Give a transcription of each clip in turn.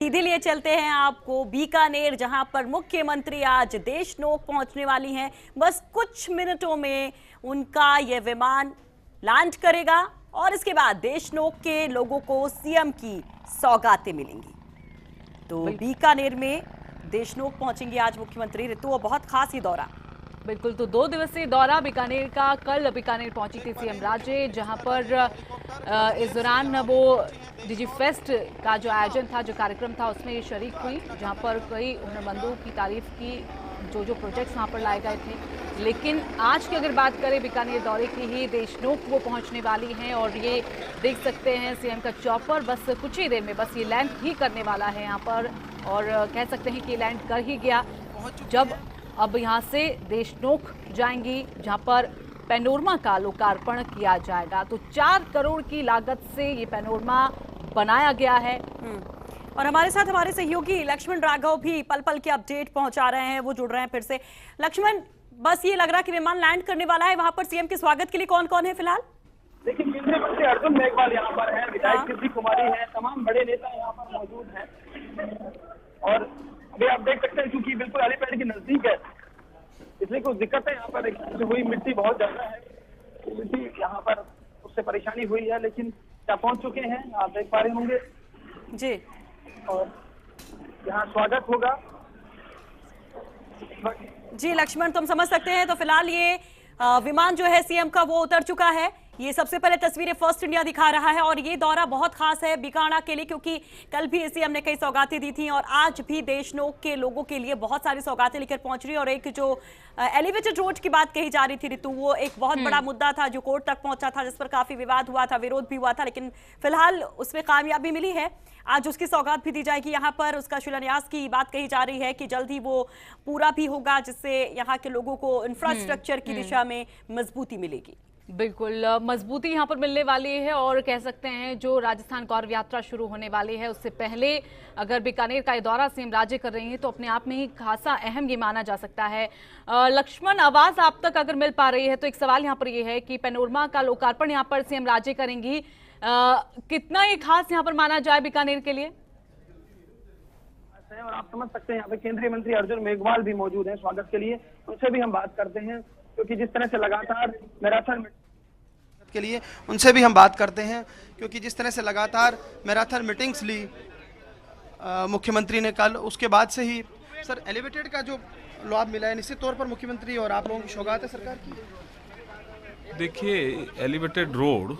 सीधे लिए चलते हैं आपको बीकानेर, जहां पर मुख्यमंत्री आज देशनोक पहुंचने वाली हैं। बस कुछ मिनटों में उनका यह विमान लैंड करेगा और इसके बाद देशनोक के लोगों को सीएम की सौगातें मिलेंगी। तो बीकानेर में देशनोक पहुंचेंगे आज मुख्यमंत्री ऋतु, और बहुत खास ये दौरा। बिल्कुल, तो 2 दिवसीय दौरा बीकानेर का। कल बीकानेर पहुंची थी सीएम राजे, जहां पर इस दौरान वो डिजी फेस्ट का जो आयोजन था, जो कार्यक्रम था, उसमें ये शरीक हुई, जहां पर कई हुनरमंदों की तारीफ की, जो प्रोजेक्ट्स वहां पर लाए गए थे। लेकिन आज की अगर बात करें बीकानेर दौरे की ही, देशनोक वो पहुंचने वाली हैं और ये देख सकते हैं सीएम का चॉपर बस कुछ ही देर में बस ये लैंड ही करने वाला है यहाँ पर, और कह सकते हैं कि लैंड कर ही गया। जब अब यहाँ से देशनोक जाएंगी, जहाँ पर पैनोरमा का लोकार्पण किया जाएगा। तो 4 करोड़ की लागत से ये पैनोरमा बनाया गया है। और हमारे साथ हमारे सहयोगी लक्ष्मण राघव भी पल पल के अपडेट पहुंचा रहे हैं, वो जुड़ रहे हैं फिर से। लक्ष्मण, बस ये लग रहा है कि विमान लैंड करने वाला है, वहां पर सीएम के स्वागत के लिए कौन कौन है फिलहाल? देखिए, केंद्रीय मंत्री अर्जुन मेघवाल यहाँ पर है, विधायक कीर्ति कुमारी है, तमाम बड़े नेता यहाँ पर मौजूद हैं। और अभी आप देख सकते हैं, क्योंकि बिल्कुल हेलीपैड के नजदीक है, इसलिए कुछ दिक्कत है। यहाँ पर हुई मिट्टी बहुत ज्यादा है, मिट्टी यहाँ पर उससे परेशानी हुई है, लेकिन क्या पहुंच चुके हैं, आप देख पा रहे होंगे जी। और यहाँ स्वागत होगा। जी लक्ष्मण, तुम समझ सकते हैं। तो फिलहाल ये विमान जो है सीएम का वो उतर चुका है। ये सबसे पहले तस्वीरें फर्स्ट इंडिया दिखा रहा है, और ये दौरा बहुत खास है बीकानेर के लिए, क्योंकि कल भी सीएम ने कई सौगातें दी थी और आज भी देशनोक के लोगों के लिए बहुत सारी सौगातें लेकर पहुंच रही है। और एक जो एलिवेटेड रोड की बात कही जा रही थी ऋतु, वो एक बहुत बड़ा मुद्दा था जो कोर्ट तक पहुंचा था, जिस पर काफी विवाद हुआ था, विरोध भी हुआ था, लेकिन फिलहाल उसमें कामयाबी मिली है। आज उसकी सौगात भी दी जाएगी यहाँ पर। उसका शिलान्यास की बात कही जा रही है कि जल्द ही वो पूरा भी होगा, जिससे यहाँ के लोगों को इंफ्रास्ट्रक्चर की दिशा में मजबूती मिलेगी। बिल्कुल, मजबूती यहाँ पर मिलने वाली है। और कह सकते हैं जो राजस्थान गौरव यात्रा शुरू होने वाली है, उससे पहले अगर बीकानेर का ये दौरा सीएम राजे कर रही हैं, तो अपने आप में ही खासा अहम ये माना जा सकता है। लक्ष्मण, आवाज आप तक अगर मिल पा रही है, तो एक सवाल यहाँ पर ये है कि पैनोरमा का लोकार्पण यहाँ पर सीएम राजे करेंगी, कितना ये खास यहाँ पर माना जाए बीकानेर के लिए? और आप समझ सकते हैं, यहाँ पे केंद्रीय मंत्री अर्जुन मेघवाल भी मौजूद हैं स्वागत के लिए। उनसे भी हम बात करते हैं, क्योंकि जिस तरह से लगातार मैराथन के लिए उनसे भी हम बात करते हैं, क्योंकि जिस तरह से लगातार मैराथन मीटिंग्स ली मुख्यमंत्री ने कल, उसके बाद से ही सर एलिवेटेड का जो लाभ मिला है, निश्चित तौर पर मुख्यमंत्री और आप लोगों की सौगात है सरकार की। देखिए, एलिवेटेड रोड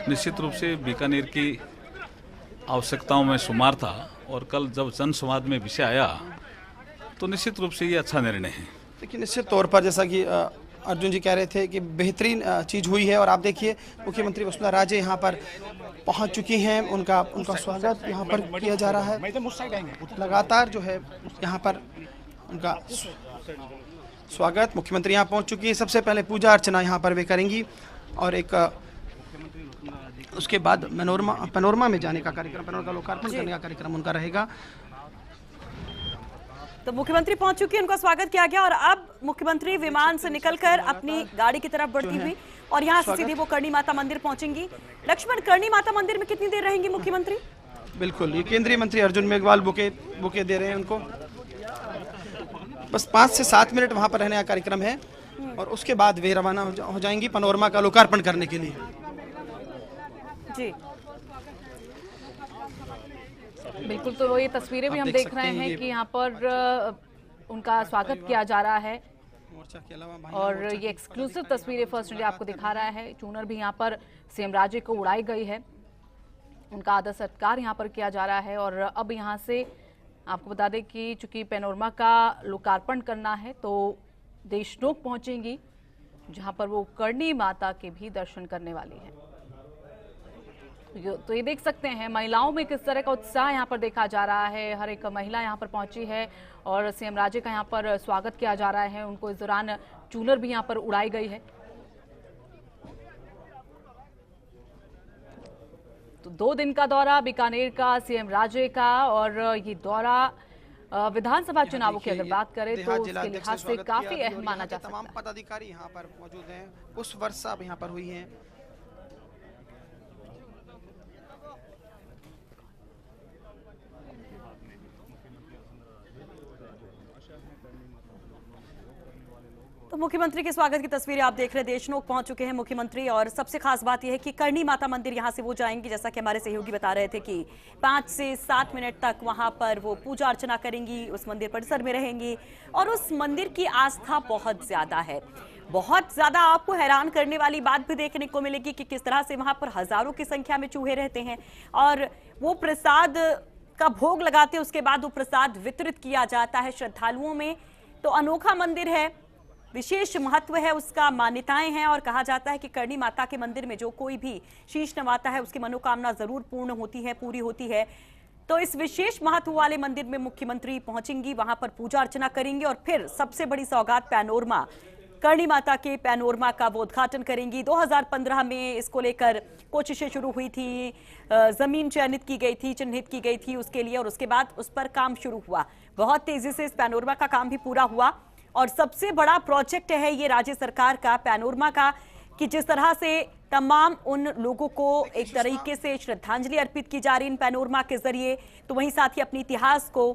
निश्चित रूप से बीकानेर की आवश्यकताओं में शुमार था, और कल जब जन संवाद में विषय आया तो निश्चित रूप से ये अच्छा निर्णय है। देखिए, निश्चित तौर पर जैसा कि अर्जुन जी कह रहे थे कि बेहतरीन चीज़ हुई है। और आप देखिए, मुख्यमंत्री वसुंधरा राजे यहाँ पर पहुँच चुकी हैं, उनका स्वागत यहाँ पर किया जा रहा है। लगातार जो है यहाँ पर उनका स्वागत, मुख्यमंत्री यहाँ पहुँच चुकी है। सबसे पहले पूजा अर्चना यहाँ पर वे करेंगी, और एक उसके बाद पैनोरमा में जाने का कार्यक्रम, पैनोरमा का लोकार्पण करने का कार्यक्रम उनका रहेगा। तो मुख्यमंत्री पहुंच चुकी है, उनका स्वागत किया गया, और अब मुख्यमंत्री विमान से निकलकर अपनी गाड़ी की तरफ बढ़ती हुई, और यहाँ से सीधे वो करणी माता मंदिर पहुंचेंगी। लक्ष्मण, करणी माता मंदिर में कितनी देर रहेंगी मुख्यमंत्री? बिल्कुल, ये केंद्रीय मंत्री अर्जुन मेघवाल बुके दे रहे हैं उनको। बस 5 से 7 मिनट वहां पर रहने का कार्यक्रम है, और उसके बाद वे रवाना हो जाएंगी पैनोरमा का लोकार्पण करने के लिए। जी बिल्कुल, तो ये तस्वीरें भी हम देख रहे हैं कि यहाँ पर उनका स्वागत किया जा रहा है, और ये एक्सक्लूसिव तस्वीरें फर्स्ट इंडिया आपको दिखा रहा है। चूनर भी यहाँ पर सीएम राजे को उड़ाई गई है, उनका आदर सत्कार यहाँ पर किया जा रहा है। और अब यहाँ से आपको बता दें कि चूंकि पैनोरमा का लोकार्पण करना है, तो देशनोक पहुंचेंगी, जहाँ पर वो करणी माता के भी दर्शन करने वाली है। तो ये देख सकते हैं महिलाओं में किस तरह का उत्साह यहाँ पर देखा जा रहा है। हर एक महिला यहाँ पर पहुंची है, और सीएम राजे का यहाँ पर स्वागत किया जा रहा है। उनको इस दौरान चूनर भी यहाँ पर उड़ाई गई है। तो 2 दिन का दौरा बीकानेर का सीएम राजे का, और ये दौरा विधानसभा चुनावों की अगर बात करें तो उसके लिहाज से काफी अहम माना जा सकता है। तमाम पदाधिकारी यहाँ पर मौजूद हैं, उस वर्षा अब यहाँ पर हुई हैं। तो मुख्यमंत्री के स्वागत की तस्वीरें आप देख रहे हैं। देशनोक पहुंच चुके हैं मुख्यमंत्री और सबसे खास बात यह है कि करणी माता मंदिर यहां से वो जाएंगी, जैसा कि हमारे सहयोगी बता रहे थे कि 5 से 7 मिनट तक वहां पर वो पूजा अर्चना करेंगी, उस मंदिर परिसर में रहेंगी और उस मंदिर की आस्था बहुत ज्यादा है। बहुत ज्यादा आपको हैरान करने वाली बात भी देखने को मिलेगी कि किस तरह से वहां पर हजारों की संख्या में चूहे रहते हैं और वो प्रसाद का भोग लगाते हैं, उसके बाद वो प्रसाद वितरित किया जाता है श्रद्धालुओं में। तो अनोखा मंदिर है, विशेष महत्व है, उसका मान्यताएं हैं और कहा जाता है कि करणी माता के मंदिर में जो कोई भी शीश नवाता है उसकी मनोकामना जरूर पूर्ण होती है, पूरी होती है। तो इस विशेष महत्व वाले मंदिर में मुख्यमंत्री पहुंचेंगी, वहां पर पूजा अर्चना करेंगी और फिर सबसे बड़ी सौगात पैनोरमा, करणी माता के पैनोरमा का वो उद्घाटन करेंगी। 2015 में इसको लेकर कोशिशें शुरू हुई थी, जमीन चयनित की गई थी, चिन्हित की गई थी उसके लिए और उसके बाद उस पर काम शुरू हुआ। बहुत तेजी से इस पैनोरमा का काम भी पूरा हुआ और सबसे बड़ा प्रोजेक्ट है ये राज्य सरकार का पैनोरमा का, कि जिस तरह से तमाम उन लोगों को एक तरीके से श्रद्धांजलि अर्पित की जा रही है इन पैनोरमा के जरिए, तो वहीं साथ ही अपने इतिहास को,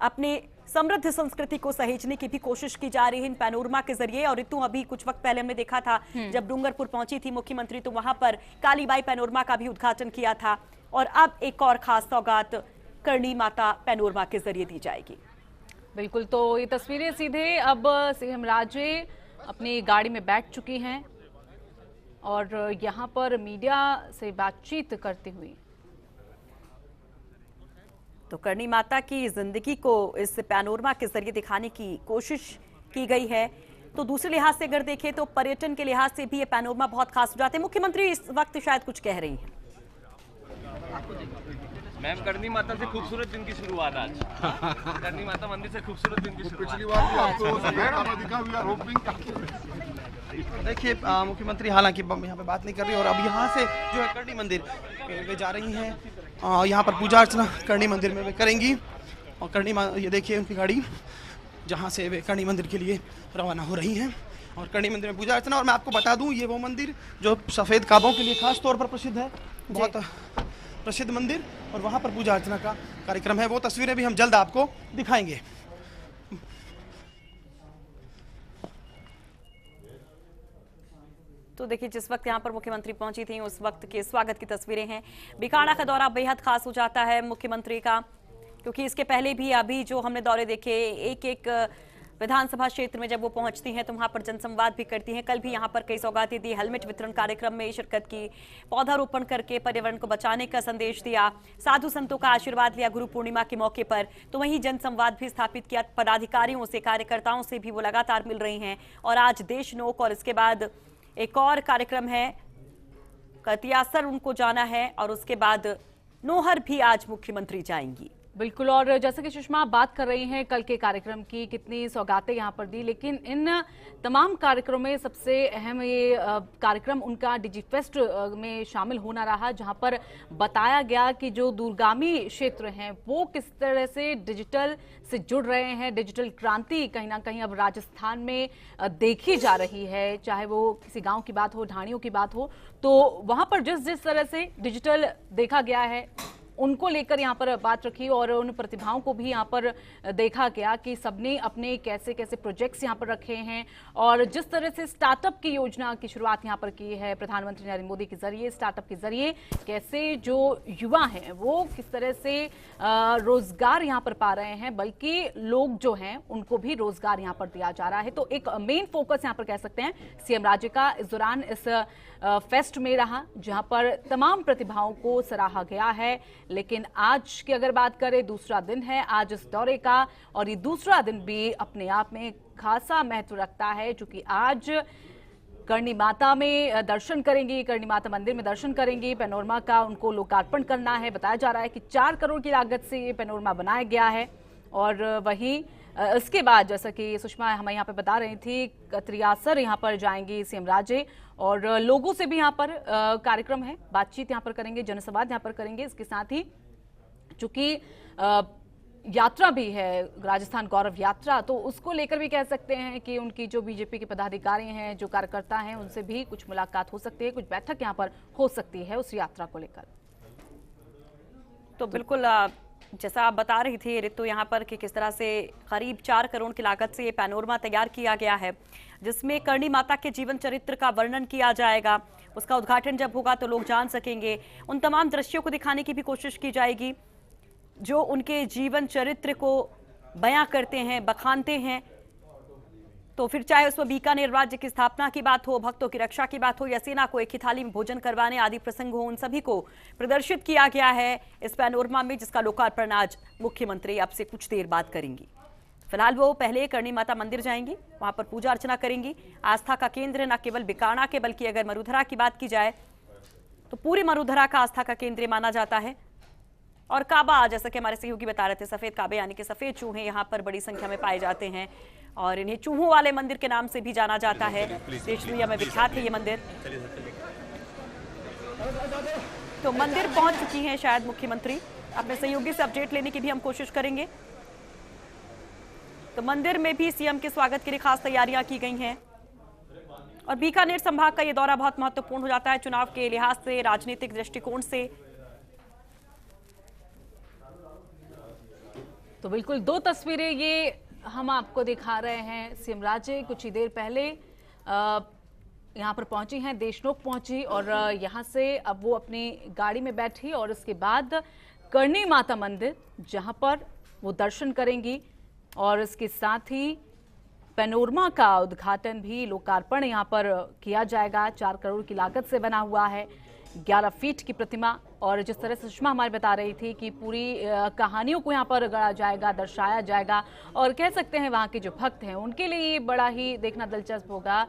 अपने समृद्ध संस्कृति को सहेजने की भी कोशिश की जा रही है इन पैनोरमा के जरिए। और ऋतु, अभी कुछ वक्त पहले हमने देखा था जब डूंगरपुर पहुंची थी मुख्यमंत्री, तो वहां पर कालीबाई पैनोरमा का भी उद्घाटन किया था और अब एक और खास सौगात करणी माता पैनोरमा के जरिए दी जाएगी। बिल्कुल, तो ये तस्वीरें सीधे अब सीएम राजे अपनी गाड़ी में बैठ चुकी हैं और यहाँ पर मीडिया से बातचीत करते हुए। तो करणी माता की जिंदगी को इस पैनोरमा के जरिए दिखाने की कोशिश की गई है। तो दूसरे लिहाज से अगर देखें तो पर्यटन के लिहाज से भी ये पैनोरमा बहुत खास हो जाते हैं। मुख्यमंत्री इस वक्त शायद कुछ कह रही हैं। मैम, करणी माता से खूबसूरत दिन की शुरुआत आज। करणी माता मंदिर से खूबसूरत दिन की शुरुआत। पिछली बार भी आपको दिखा, वी आर होपिंग। देखिए मुख्यमंत्री हालांकि यहाँ पे बात नहीं कर रही और अब यहाँ से जो है करणी मंदिर वे जा रही हैं, यहाँ पर पूजा अर्चना करणी मंदिर में वे करेंगी और करणी ये देखिए उनकी गाड़ी जहाँ से वे करणी मंदिर के लिए रवाना हो रही हैं और करणी मंदिर में पूजा अर्चना। और मैं आपको बता दूं, ये वो मंदिर जो सफ़ेद काबों के लिए खास तौर पर प्रसिद्ध है, बहुत प्रसिद्ध मंदिर, और वहाँ पर पूजा अर्चना का कार्यक्रम है। वो तस्वीरें भी हम जल्द आपको दिखाएंगे। तो देखिए, जिस वक्त यहाँ पर मुख्यमंत्री पहुंची थी उस वक्त के स्वागत की तस्वीरें हैं। बीकाड़ा का दौरा बेहद खास हो जाता है मुख्यमंत्री का, क्योंकि इसके पहले भी अभी जो हमने दौरे देखे, एक एक विधानसभा क्षेत्र में जब वो पहुंचती हैं तो वहां पर जनसंवाद भी करती हैं। कल भी यहां पर कई सौगातें दी, हेलमेट वितरण कार्यक्रम में शिरकत की, पौधारोपण करके पर्यावरण को बचाने का संदेश दिया, साधु संतों का आशीर्वाद लिया गुरु पूर्णिमा के मौके पर। तो वहीं जनसंवाद भी स्थापित किया, पदाधिकारियों से, कार्यकर्ताओं से भी वो लगातार मिल रही हैं। और आज देशनोक और इसके बाद एक और कार्यक्रम है, कतियासर उनको जाना है और उसके बाद नोहर भी आज मुख्यमंत्री जाएंगी। बिल्कुल, और जैसा कि सुषमा बात कर रही हैं कल के कार्यक्रम की, कितनी सौगातें यहाँ पर दी, लेकिन इन तमाम कार्यक्रमों में सबसे अहम ये कार्यक्रम उनका डिजीफेस्ट में शामिल होना रहा, जहाँ पर बताया गया कि जो दूरगामी क्षेत्र हैं वो किस तरह से डिजिटल से जुड़ रहे हैं। डिजिटल क्रांति कहीं ना कहीं अब राजस्थान में देखी जा रही है, चाहे वो किसी गाँव की बात हो, ढाणियों की बात हो, तो वहाँ पर जिस तरह से डिजिटल देखा गया है उनको लेकर यहाँ पर बात रखी और उन प्रतिभाओं को भी यहाँ पर देखा गया कि सबने अपने कैसे कैसे प्रोजेक्ट्स यहाँ पर रखे हैं और जिस तरह से स्टार्टअप की योजना की शुरुआत यहाँ पर की है प्रधानमंत्री नरेंद्र मोदी के जरिए, स्टार्टअप के जरिए कैसे जो युवा हैं वो किस तरह से रोजगार यहाँ पर पा रहे हैं, बल्कि लोग जो हैं उनको भी रोजगार यहाँ पर दिया जा रहा है। तो एक मेन फोकस यहाँ पर कह सकते हैं सीएम राज्य का इस दौरान इस फेस्ट में रहा, जहां पर तमाम प्रतिभाओं को सराहा गया है। लेकिन आज की अगर बात करें, दूसरा दिन है आज इस दौरे का और ये दूसरा दिन भी अपने आप में खासा महत्व रखता है, क्योंकि आज करणी माता में दर्शन करेंगी, करणी माता मंदिर में दर्शन करेंगी। पैनोरमा का उनको लोकार्पण करना है। बताया जा रहा है कि 4 करोड़ की लागत से ये पैनोरमा बनाया गया है और वहीं इसके बाद जैसा कि सुषमा हमें यहाँ पे बता रही थी, कतरियासर यहाँ पर जाएंगी सीएम राजे और लोगों से भी यहाँ पर कार्यक्रम है, बातचीत यहाँ पर करेंगे, जनसंवाद यहाँ पर करेंगे। इसके साथ ही चूंकि यात्रा भी है, राजस्थान गौरव यात्रा, तो उसको लेकर भी कह सकते हैं कि उनकी जो बीजेपी के पदाधिकारी हैं, जो कार्यकर्ता हैं, उनसे भी कुछ मुलाकात हो सकती है, कुछ बैठक यहाँ पर हो सकती है उस यात्रा को लेकर। तो बिल्कुल जैसा आप बता रही थी ऋतु यहाँ पर कि किस तरह से करीब 4 करोड़ की लागत से ये पैनोरमा तैयार किया गया है, जिसमें करणी माता के जीवन चरित्र का वर्णन किया जाएगा। उसका उद्घाटन जब होगा तो लोग जान सकेंगे। उन तमाम दृश्यों को दिखाने की भी कोशिश की जाएगी जो उनके जीवन चरित्र को बयां करते हैं, बखानते हैं। तो फिर चाहे उसमें बीकानेर राज्य की स्थापना की बात हो, भक्तों की रक्षा की बात हो या सेना को एक ही थाली में भोजन करवाने आदि प्रसंग हो, उन सभी को प्रदर्शित किया गया है इस पैनोरमा में, जिसका लोकार्पण आज मुख्यमंत्री अब से कुछ देर बाद करेंगी। फिलहाल वो पहले करणी माता मंदिर जाएंगी, वहां पर पूजा अर्चना करेंगी। आस्था का केंद्र न केवल बीकाणा के बल्कि अगर मरुधरा की बात की जाए तो पूरे मरुधरा का आस्था का केंद्र माना जाता है। और काबा, जैसा कि हमारे सहयोगी बता रहे थे, सफेद काबे यानी कि सफेद चूहे यहाँ पर बड़ी संख्या में पाए जाते हैं और इन्हें चूहों वाले मंदिर के नाम से भी जाना जाता है। देश दुनिया में विख्यात है ये मंदिर। तो मंदिर पहुंच चुकी हैं शायद मुख्यमंत्री, अपने सहयोगी से अपडेट लेने की भी हम कोशिश करेंगे। तो मंदिर में भी सीएम के स्वागत के लिए खास तैयारियां की गई हैं और बीकानेर संभाग का ये दौरा बहुत महत्वपूर्ण हो जाता है चुनाव के लिहाज से, राजनीतिक दृष्टिकोण से। तो बिल्कुल 2 तस्वीरें ये हम आपको दिखा रहे हैं। सीएम राज्य कुछ ही देर पहले यहाँ पर पहुंची हैं, देशनोक पहुंची और यहाँ से अब वो अपनी गाड़ी में बैठी और उसके बाद करणी माता मंदिर जहाँ पर वो दर्शन करेंगी और इसके साथ ही पैनोरमा का उद्घाटन भी, लोकार्पण यहाँ पर किया जाएगा। 4 करोड़ की लागत से बना हुआ है, 11 फीट की प्रतिमा। और जिस तरह से सुषमा हमारे बता रही थी कि पूरी कहानियों को यहाँ पर गढ़ा जाएगा, दर्शाया जाएगा और कह सकते हैं वहाँ के जो भक्त हैं उनके लिए ये बड़ा ही देखना दिलचस्प होगा